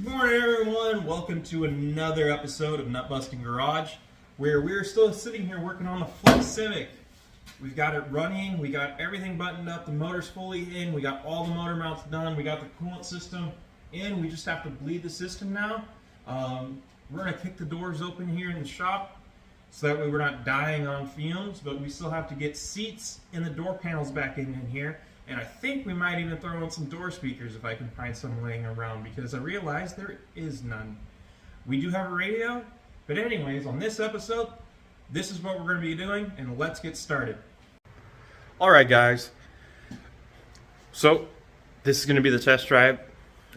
Good morning, everyone. Welcome to another episode of Nut Busting Garage, where we're still sitting here working on the Flex Civic. We've got it running, we got everything buttoned up, the motor's fully in, we got all the motor mounts done, we got the coolant system in, we just have to bleed the system now. We're going to kick the doors open here in the shop, so that way we're not dying on fumes, but we still have to get seats and the door panels back in here. And I think we might even throw in some door speakers if I can find some laying around, because I realize there is none. We do have a radio, but anyways, on this episode, this is what we're going to be doing, and let's get started. Alright guys, so this is going to be the test drive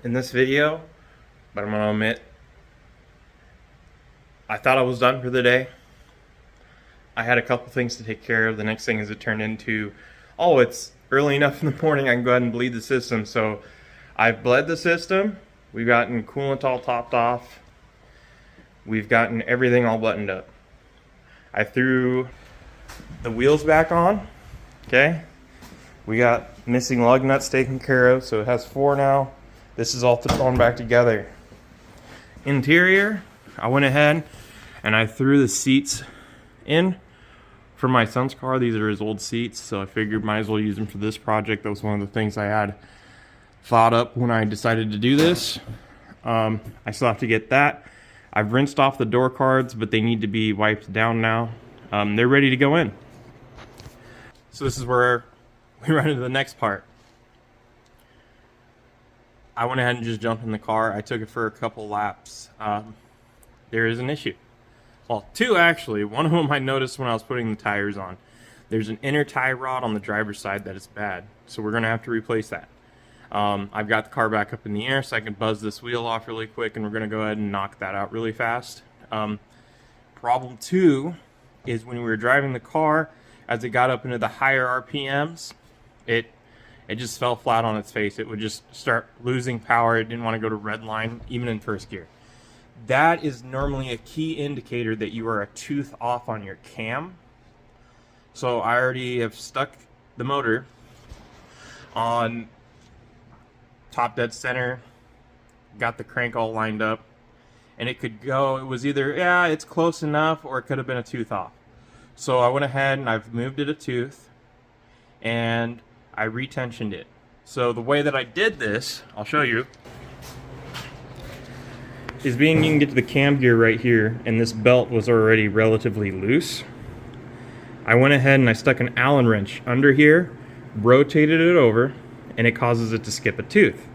in this video, but I'm going to admit, I thought I was done for the day. I had a couple things to take care of. The next thing is it turned into, oh, it's early enough in the morning, I can go ahead and bleed the system. So I've bled the system. We've gotten coolant all topped off. We've gotten everything all buttoned up. I threw the wheels back on. Okay. We got missing lug nuts taken care of, so it has 4 now. This is all thrown back together. Interior, I went ahead and I threw the seats in. For my son's car, these are his old seats, so I figured might as well use them for this project. That was one of the things I had thought up when I decided to do this. I still have to get that. I've rinsed off the door cards, but they need to be wiped down now. They're ready to go in. So this is where we run into the next part. I went ahead and just jumped in the car. I took it for a couple laps. There is an issue. Well, 2 actually. One of them I noticed when I was putting the tires on. There's an inner tie rod on the driver's side that is bad, so we're going to have to replace that. I've got the car back up in the air so I can buzz this wheel off really quick, and we're going to go ahead and knock that out really fast. Problem 2 is when we were driving the car, as it got up into the higher RPMs, it just fell flat on its face. It would just start losing power. It didn't want to go to red line, even in first gear. That is normally a key indicator that you are a tooth off on your cam. So I already have stuck the motor on top dead center, got the crank all lined up, and it could go, it was either, yeah, it's close enough, or it could have been a tooth off. So I went ahead and I've moved it a tooth, and I retensioned it. So the way that I did this, I'll show you, is being you can get to the cam gear right here, and this belt was already relatively loose. I went ahead and I stuck an Allen wrench under here, rotated it over, and it causes it to skip a tooth.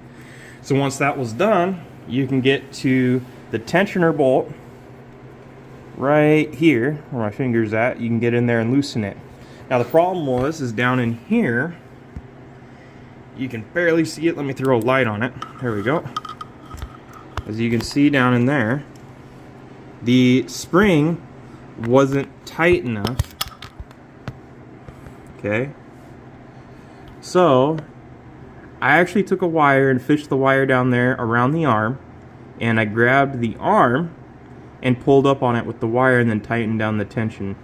So once that was done, you can get to the tensioner bolt right here, where my finger's at. You can get in there and loosen it. Now the problem is down in here, you can barely see it. Let me throw a light on it. There we go. As you can see down in there, the spring wasn't tight enough. Okay. So I actually took a wire and fished the wire down there around the arm, and I grabbed the arm and pulled up on it with the wire and then tightened down the tension.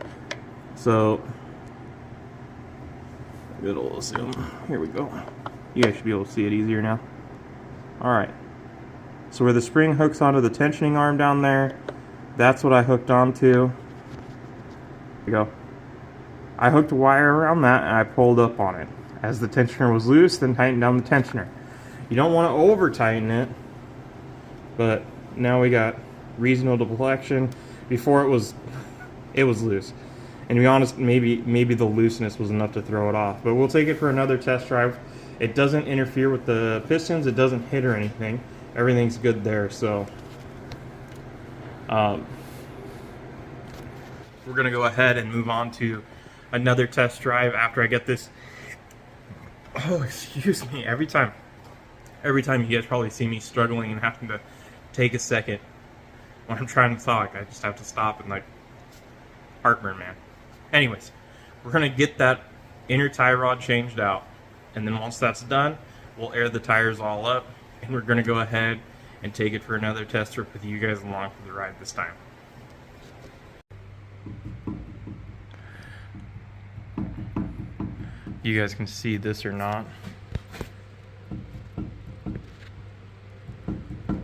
So good old zoom. Here we go. You guys should be able to see it easier now. Alright. So where the spring hooks onto the tensioning arm down there, that's what I hooked onto. There we go. I hooked a wire around that and I pulled up on it. As the tensioner was loose, then tightened down the tensioner. You don't want to over tighten it, but now we got reasonable deflection. Before it was loose. And to be honest, maybe the looseness was enough to throw it off. But we'll take it for another test drive. It doesn't interfere with the pistons, it doesn't hit or anything. Everything's good there, so we're gonna go ahead and move on to another test drive after I get this. Oh, excuse me. Every time you guys probably see me struggling and having to take a second when I'm trying to talk. I just have to stop and like heartburn, man. Anyways, we're gonna get that inner tie rod changed out, and then once that's done, we'll air the tires all up. And we're going to go ahead and take it for another test trip with you guys along for the ride this time. You guys can see this or not.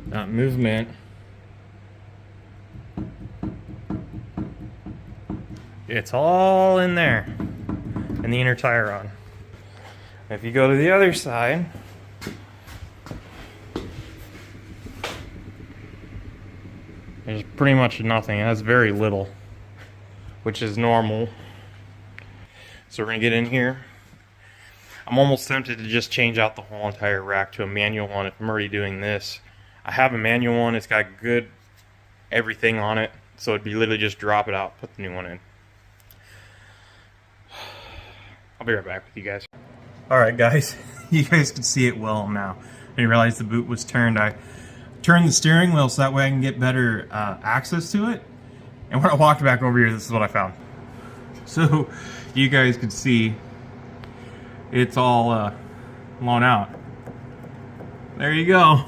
movement. It's all in there, in the inner tie rod. If you go to the other side, there's pretty much nothing. It has very little, which is normal. So we're gonna get in here. I'm almost tempted to just change out the whole entire rack to a manual one if I'm already doing this. I have a manual one, it's got good everything on it, so it'd be literally just drop it out, put the new one in. I'll be right back with you guys. Alright guys, you guys can see it well now. I didn't realize the boot was turned. I turned the steering wheel so that way I can get better access to it. And when I walked back over here, this is what I found. So you guys can see it's all blown out. There you go.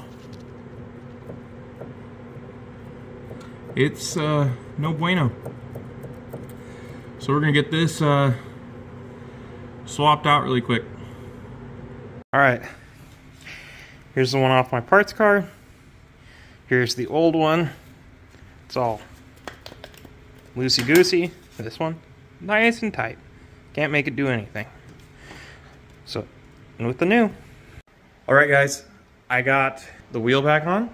It's no bueno. So we're gonna get this swapped out really quick. All right, here's the one off my parts car. Here's the old one. It's all loosey-goosey. This one, nice and tight. Can't make it do anything. So, and with the new. All right, guys, I got the wheel back on.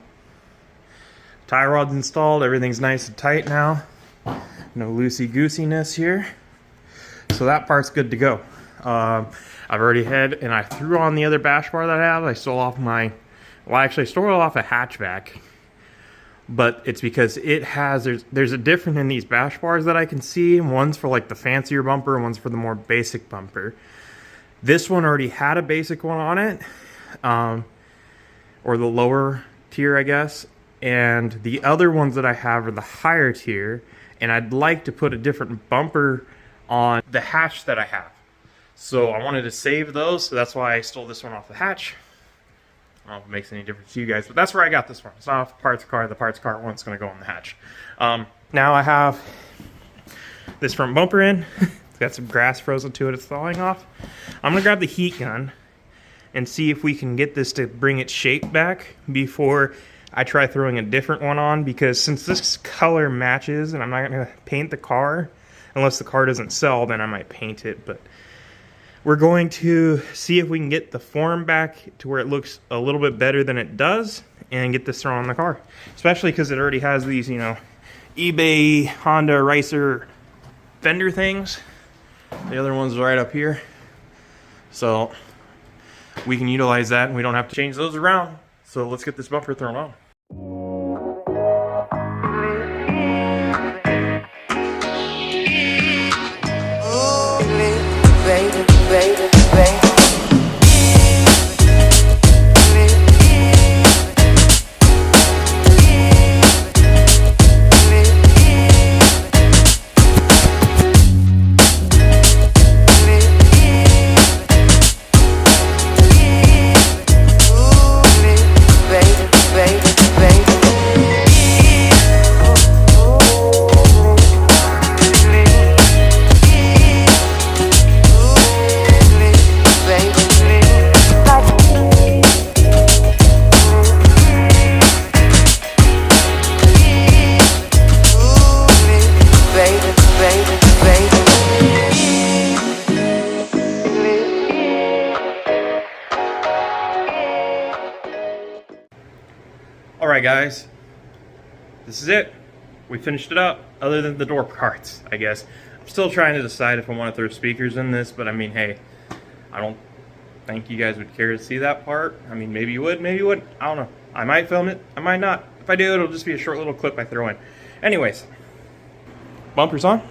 Tie rod's installed. Everything's nice and tight now. No loosey-goosiness here. So that part's good to go. I've already had, and I threw on the other bash bar that I have. I stole off my, well, actually I stole it off a hatchback. But it's because it has, there's a difference in these bash bars that I can see. One's for like the fancier bumper, and one's for the more basic bumper. This one already had a basic one on it, or the lower tier, I guess. And the other ones that I have are the higher tier, and I'd like to put a different bumper on the hatch that I have. So I wanted to save those, so that's why I stole this one off the hatch. I don't know if it makes any difference to you guys, but that's where I got this one. It's not off the parts car. The parts car one's going to go on the hatch. Now I have this front bumper in. It's got some grass frozen to it. It's thawing off. I'm going to grab the heat gun and see if we can get this to bring its shape back before I try throwing a different one on, because since this color matches and I'm not going to paint the car, unless the car doesn't sell, then I might paint it, but we're going to see if we can get the form back to where it looks a little bit better than it does and get this thrown on the car. Especially because it already has these, you know, eBay, Honda, Racer fender things. The other one's right up here. So we can utilize that and we don't have to change those around. So let's get this bumper thrown on. Baby, baby. Alright guys, this is it. We finished it up, other than the door parts, I guess. I'm still trying to decide if I want to throw speakers in this, but I mean, hey, I don't think you guys would care to see that part. I mean, maybe you would, maybe you wouldn't. I don't know. I might film it, I might not. If I do, it'll just be a short little clip I throw in. Anyways, bumpers on.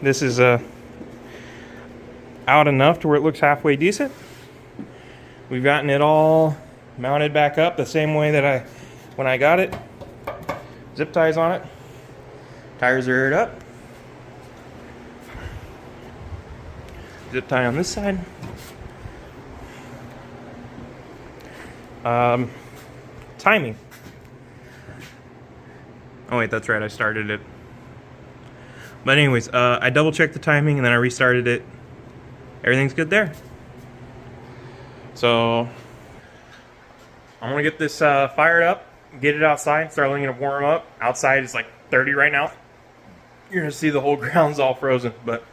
This is out enough to where it looks halfway decent. We've gotten it all mounted back up the same way that when I got it. Zip ties on it. Tires are aired up. Zip tie on this side. Timing. Oh wait, that's right, I started it. But anyways, I double checked the timing and then I restarted it. Everything's good there. So I'm gonna get this fired up, get it outside, start letting it warm up. Outside is like 30 right now. You're gonna see the whole ground's all frozen, but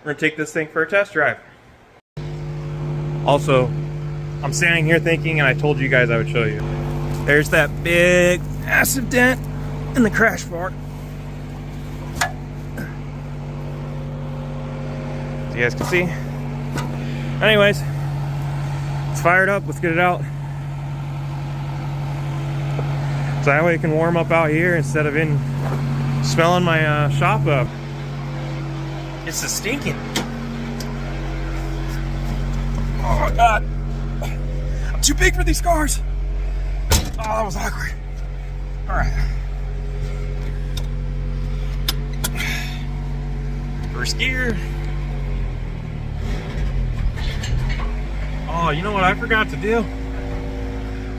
we're gonna take this thing for a test drive. Also, I'm standing here thinking, and I told you guys I would show you. There's that big, massive dent in the crash bar. So you guys can see. Anyways, it's fired up. Let's get it out. So that way it can warm up out here instead of in smelling my shop up. It's a stinking. Oh my God. I'm too big for these cars. Oh, that was awkward. All right. First gear. Oh, you know what I forgot to do?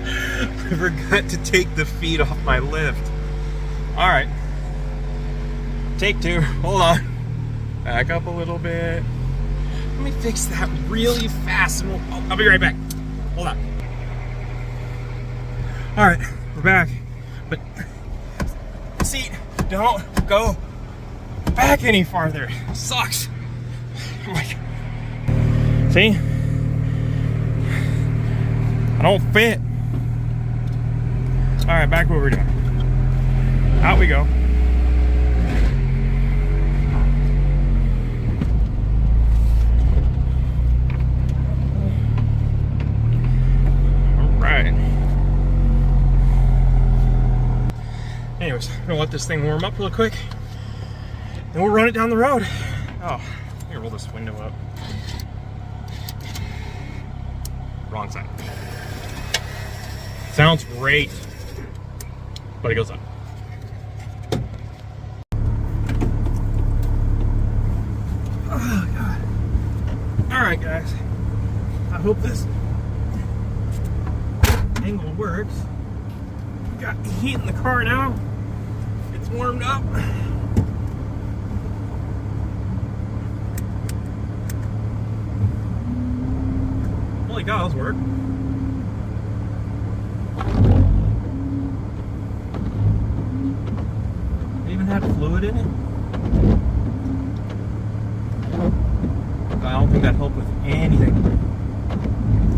I forgot to take the feet off my lift. All right. Take two. Hold on. Back up a little bit. Let me fix that really fast and I'll be right back. Hold on. All right, we're back. But seat, don't go back any farther. It sucks. I'm like, see? I don't fit. All right, back to what we're doing. Out we go. All right. Anyways, I'm gonna let this thing warm up real quick, and we'll run it down the road. Oh, let me roll this window up. Wrong side. Sounds great, but it goes up. Oh God. All right, guys. I hope this angle works. We got heat in the car now. It's warmed up. Holy God, those work. They even had fluid in it. I don't think that helped with anything.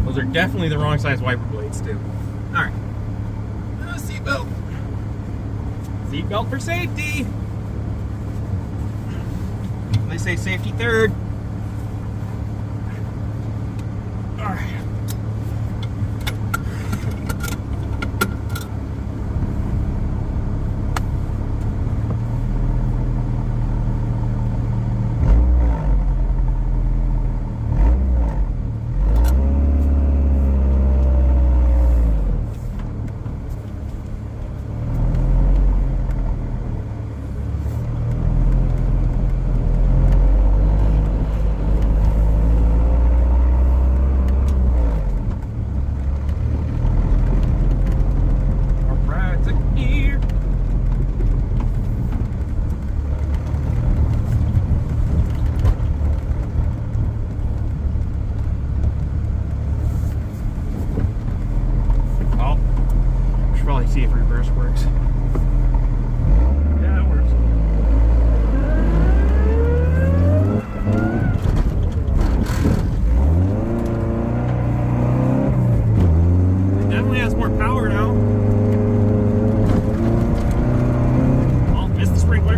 Those are definitely the wrong size wiper blades too. All right. Seatbelt. Seatbelt for safety. They say safety third. All right. See if reverse works. Yeah, it works. It definitely has more power now. Oh, missed the sprinkler.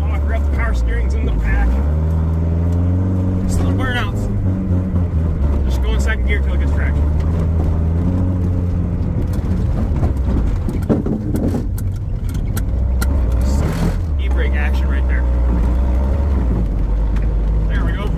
Oh, I forgot the power steering's in the pack. Still burnouts. Second gear till it gets traction. E-brake action right there. There we go.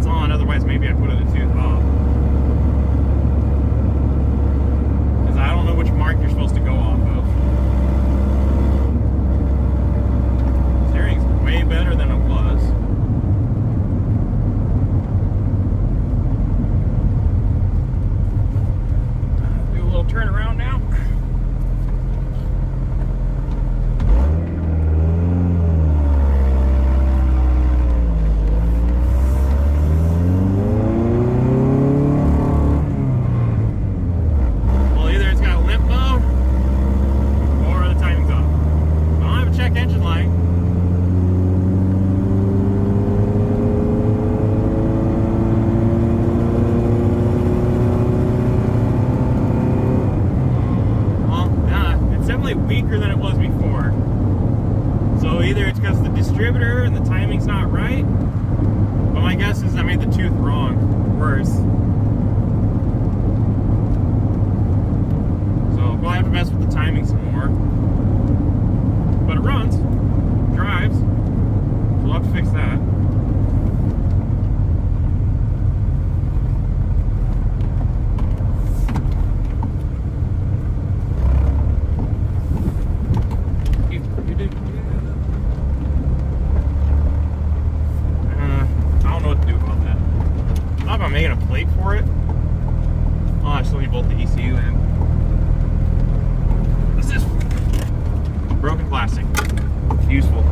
it's on, otherwise maybe I put the tooth off. Because I don't know which mark you're supposed to go off of. Steering's way better than it was. Do a little turnaround now. Weaker than it was before. So either it's because the distributor and the timing's not right, but my guess is I made the tooth wrong, worse. So I'll probably have to mess with the timing some more. But it runs, drives, so we'll have to fix that. I'm making a plate for it. Oh, I still need both the ECU and what's this? Broken plastic. Useful.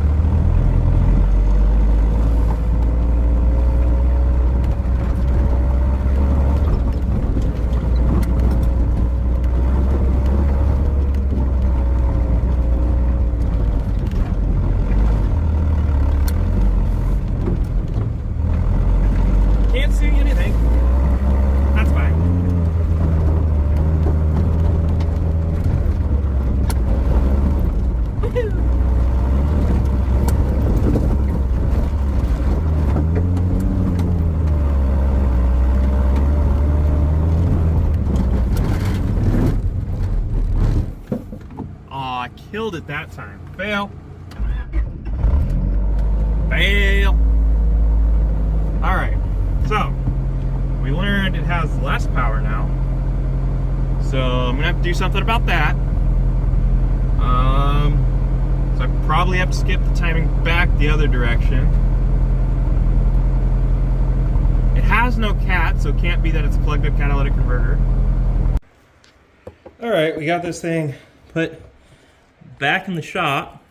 Can't see anything. That's fine. Oh, I killed it that time. Fail. Fail. All right. So, we learned it has less power now. So, I'm gonna have to do something about that. So I probably have to skip the timing back the other direction. It has no cat, so it can't be that it's a plugged up catalytic converter. Alright, we got this thing put back in the shop.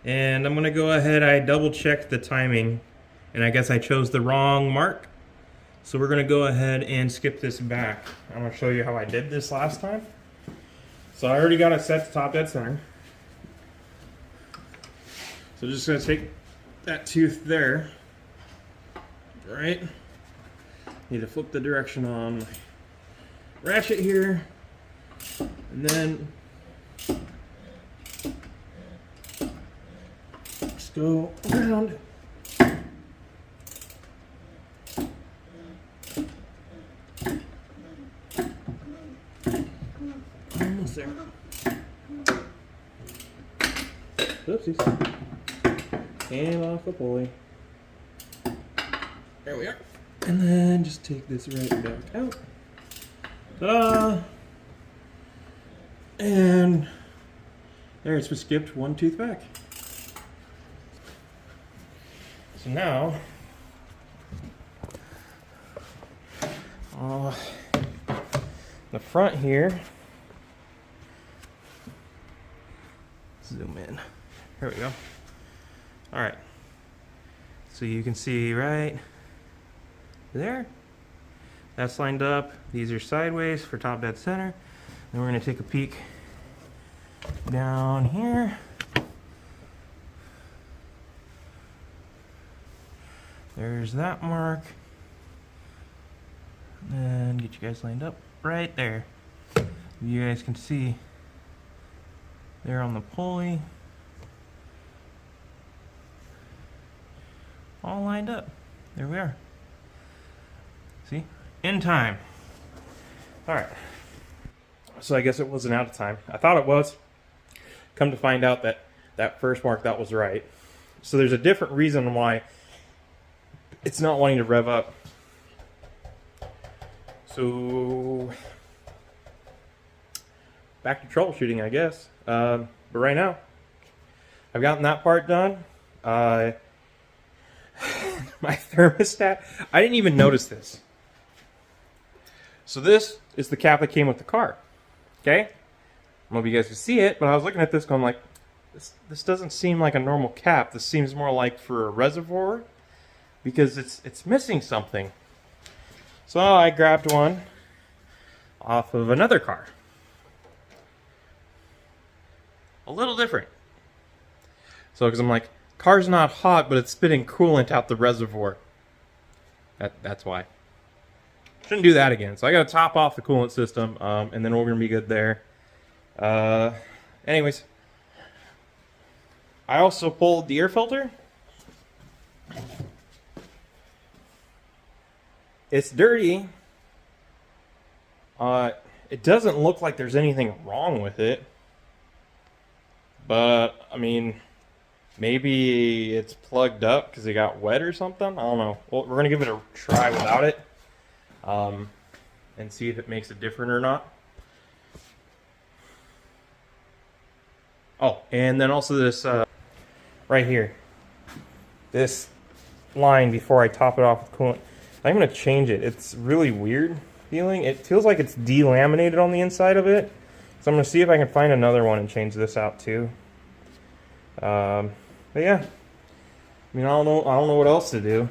And I'm gonna go ahead, I double checked the timing. And I guess I chose the wrong mark. So we're gonna go ahead and skip this back. I'm gonna show you how I did this last time. So I already got it set to top dead center. So just gonna take that tooth there, right? Need to flip the direction on my ratchet here. And then just go around. Almost there. Oopsies. And off the pulley. There we are. And then just take this right back out. Ta-da! And there, it's just skipped one tooth back. So now, the front here, zoom in. Here we go. All right. So you can see right there. That's lined up. These are sideways for top dead center. Then we're going to take a peek down here. There's that mark. And get you guys lined up right there. You guys can see there on the pulley. All lined up. There we are. See? In time. Alright. So I guess it wasn't out of time. I thought it was. Come to find out that that first mark, that was right. So there's a different reason why it's not wanting to rev up. So back to troubleshooting, I guess. But right now, I've gotten that part done. My thermostat, I didn't even notice this. So this is the cap that came with the car. Okay? I don't know if you guys can see it, but I was looking at this going like, this doesn't seem like a normal cap. This seems more like for a reservoir because it's missing something. So I grabbed one off of another car. A little different. So because I'm like, car's not hot, but it's spitting coolant out the reservoir. That's why. Shouldn't do that again. So I got to top off the coolant system, and then we're going to be good there. Anyways. I also pulled the air filter. It's dirty. It doesn't look like there's anything wrong with it. But, I mean, maybe it's plugged up because it got wet or something. I don't know. Well, we're going to give it a try without it. And see if it makes it different or not. Oh, and then also this right here. This line before I top it off with coolant. I'm going to change it. It's really weird feeling. It feels like it's delaminated on the inside of it. So I'm going to see if I can find another one and change this out too. But yeah. I mean, I don't know what else to do.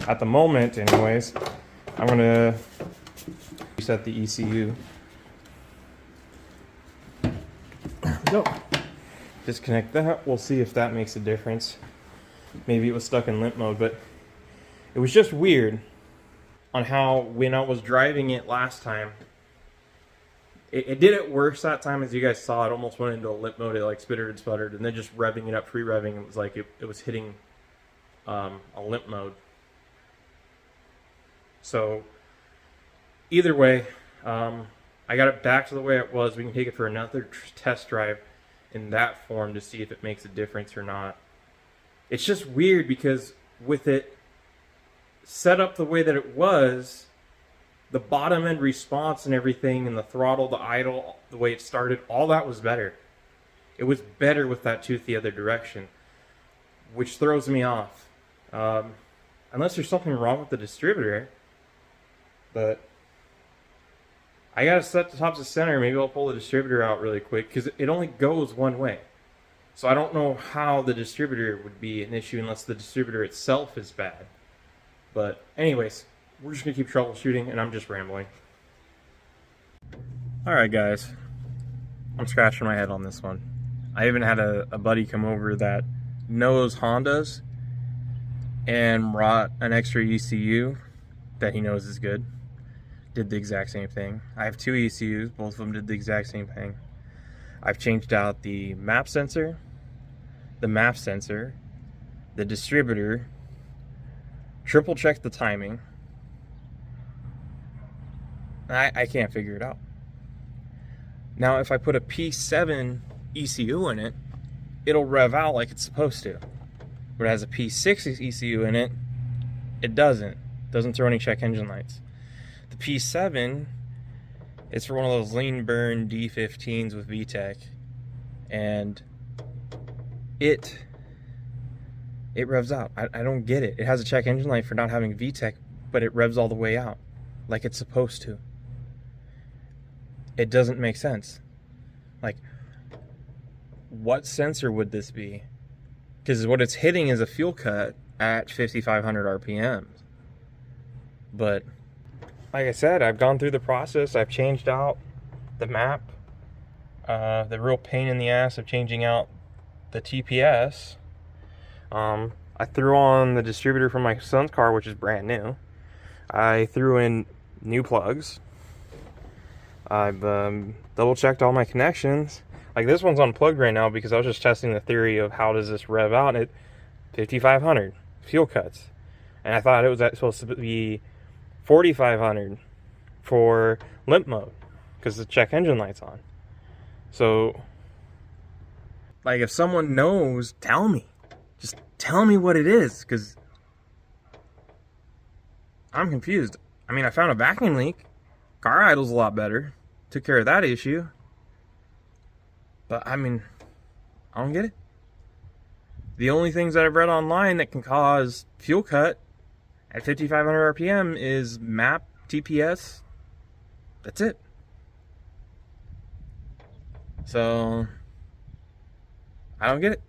At the moment, anyways. I'm going to reset the ECU. There we go. Disconnect that. We'll see if that makes a difference. Maybe it was stuck in limp mode, but it was just weird on how when I was driving it last time, it did it worse that time. As you guys saw, it almost went into a limp mode. It like spittered and sputtered, and then just revving it up, pre-revving, it was like it was hitting a limp mode. So either way, I got it back to the way it was. We can take it for another test drive in that form to see if it makes a difference or not. It's just weird because with it set up the way that it was, the bottom end response and everything, and the throttle, the idle, the way it started, all that was better. It was better with that tooth the other direction, which throws me off. Unless there's something wrong with the distributor. But I gotta set the tops of center. Maybe I'll pull the distributor out really quick because it only goes one way. So I don't know how the distributor would be an issue unless the distributor itself is bad. But anyways, we're just gonna keep troubleshooting, and I'm just rambling. Alright guys, I'm scratching my head on this one. I even had a buddy come over that knows Hondas and brought an extra ECU that he knows is good. Did the exact same thing. I have two ECUs, both of them did the exact same thing. I've changed out the map sensor, the distributor, triple checked the timing. I can't figure it out. Now if I put a P7 ECU in it, it'll rev out like it's supposed to. But it has a P6 ECU in it, it doesn't. Doesn't throw any check engine lights. The P7 is for one of those lean burn D15s with v-tec, and it revs out. I don't get it. It has a check engine light for not having v-tec, but it revs all the way out like it's supposed to. It doesn't make sense. Like, what sensor would this be? Because what it's hitting is a fuel cut at 5,500 RPMs. But like I said, I've gone through the process. I've changed out the map. The real pain in the ass of changing out the TPS. I threw on the distributor from my son's car, which is brand new. I threw in new plugs. I've double checked all my connections. Like this one's unplugged right now because I was just testing the theory of how does this rev out at 5,500 fuel cuts. And I thought it was supposed to be 4,500 for limp mode because the check engine light's on. So, like, if someone knows, tell me. Just tell me what it is, because I'm confused. I mean, I found a vacuum leak. Car idle's a lot better. Took care of that issue. But, I mean, I don't get it. The only things that I've read online that can cause fuel cut at 5,500 RPM is map, TPS. That's it. So, I don't get it.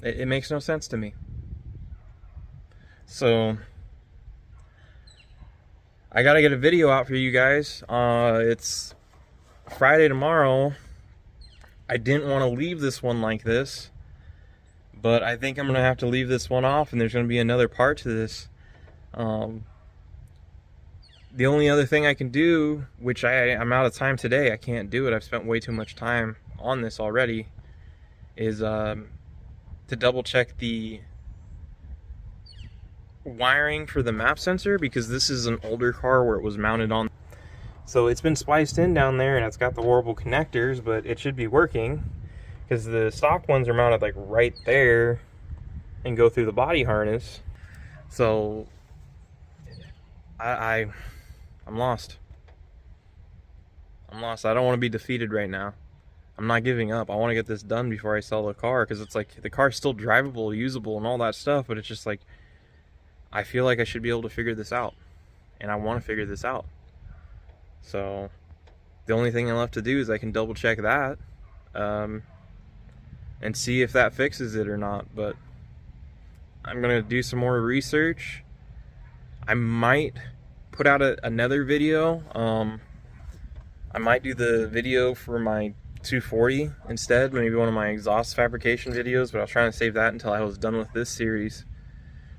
It makes no sense to me. So, I gotta get a video out for you guys. It's Friday tomorrow. I didn't want to leave this one like this, but I think I'm gonna have to leave this one off, and there's gonna be another part to this. The only other thing I can do, which I'm out of time today, I can't do it, I've spent way too much time on this already, is to double check the wiring for the map sensor, because this is an older car where it was mounted on. So it's been spliced in down there, and it's got the horrible connectors, but it should be working, because the stock ones are mounted like right there and go through the body harness. So I'm lost. I'm lost. I don't want to be defeated right now. I'm not giving up. I want to get this done before I sell the car, because it's like the car's still drivable, usable, and all that stuff, but it's just like I feel like I should be able to figure this out, and I want to figure this out. So the only thing left to do is I can double check that and see if that fixes it or not. But I'm gonna do some more research. I might put out another video. I might do the video for my 240 instead, maybe one of my exhaust fabrication videos, but I was trying to save that until I was done with this series,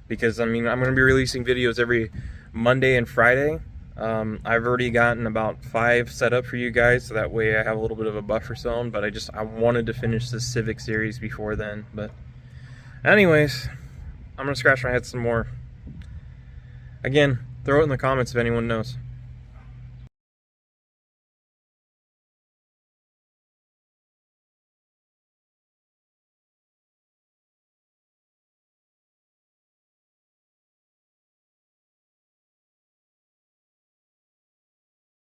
because I mean, I'm going to be releasing videos every Monday and Friday. I've already gotten about 5 set up for you guys, so that way I have a little bit of a buffer zone, but I wanted to finish this Civic series before then. But anyways, I'm going to scratch my head some more. Again, throw it in the comments if anyone knows.